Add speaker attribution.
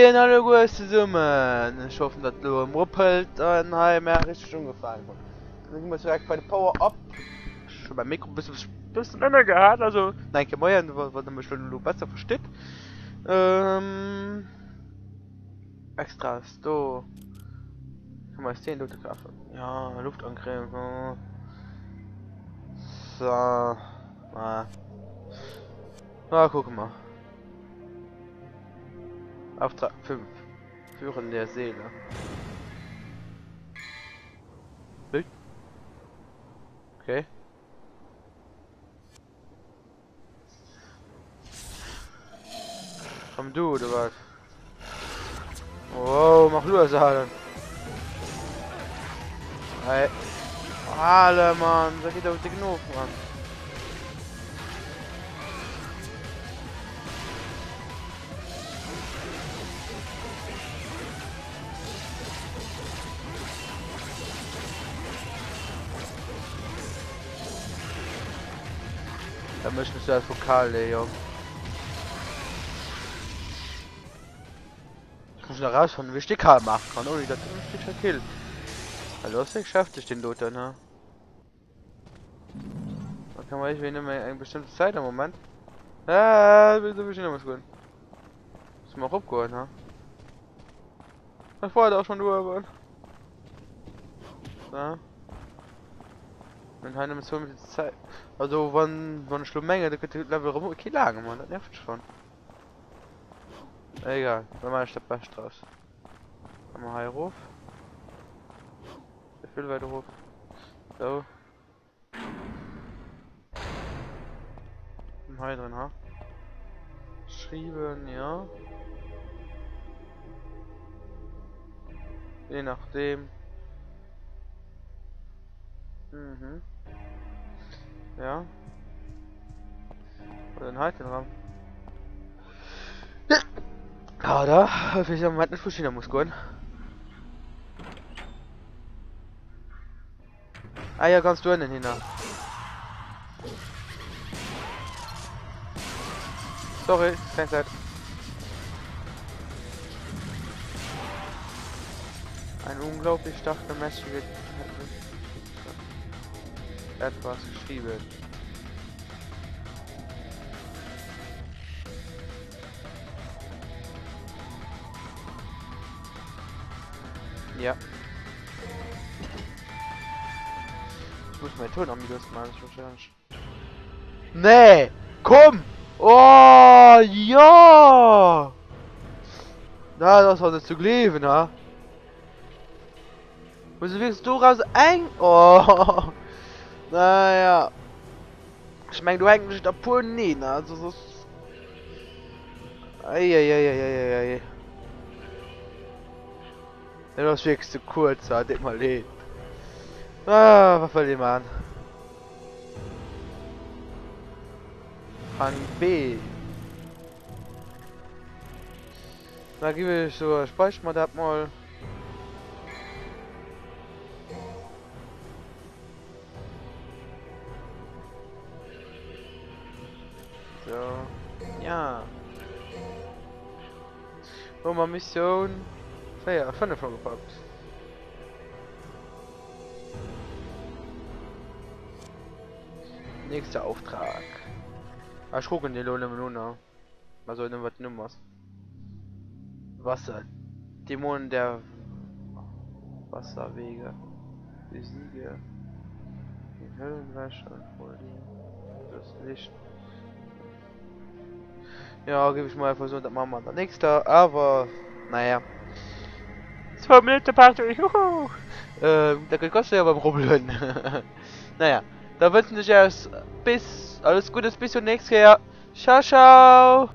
Speaker 1: Hey, alle große Summen. Ich hoffe, dass du im Ruppelt und mehr richtig schon gefallen hat. Dann gehen wir direkt bei der Power-Up. Schon beim Mikro ein bisschen länger gehört, also danke mal, was du mich schon besser versteht. Extras, du. Kann man 10 Leute kaufen. Ja, Luftangriff. So. Gucken mal. Auftrag 5. Führen der Seele. Bild? Okay. Komm du, oder was? Wow, mach du das alle. Hey. Alle, Mann. Da geht doch die genug, Mann. Da möchtest du als Vokal, Leon. Ich muss noch rausfinden, wie ich die Karl machen kann, ohne dass ich dich verkill. Hallo, ich schafft sich den Lothar, ne? Da kann man nicht mehr eine bestimmte Zeit im Moment. Wieso will ich nicht mehr gut? Ist mal abgeholt, ne? Das war auch schon durch. Ja. Wenn keine Mission mit der Zeit. Also, wenn ich Menge, dann könnte Level rum. Okay, lagen, Mann, das nervt schon. Egal, dann mache ich das Best draus. Kann man hier hoch. Viel weiter hoch. So. Hier drin, ha? Schreiben, ja. Je nachdem. Mhm. Ja. Oder den halt den Raum. Ja, da. Ich am Moment nicht verschieden muss gehen. Ah ja, kannst du einen hin. Sorry, keine Zeit. Ein unglaublich starker Messer wird etwas geschrieben. Ja. Ich muss meinen Ton amigos machen, ich wahrscheinlich. Nee! Komm! Oh ja! Na, das war nicht zu glauben, ha? Wieso wirkst du raus eng? Oh! Naja. Ich meine, du eigentlich da pur nie, ne? Also das. Eieieiei. Ja, das wirkst zu kurz, hat ich mal hin. Was soll ich machen? An B. Da gebe ich so, speichern wir das mal. So. Ja. Nummer Mission. Ja, 5 schon gepackt. Nächster Auftrag. Ich gucke in die Lohne Minute. Also in was Nummers. Wasser. Dämonen der Wasserwege. Besiege. Die Höllenwäsche vor das Licht. Ja, gebe ich mal versucht, das machen wir dann nächster, aber naja. 2 Minuten Party, juhu! Da kostet ja aber Problem. Naja, da wünschen sich erst bis alles Gute bis zum nächsten Jahr. Ciao, ciao!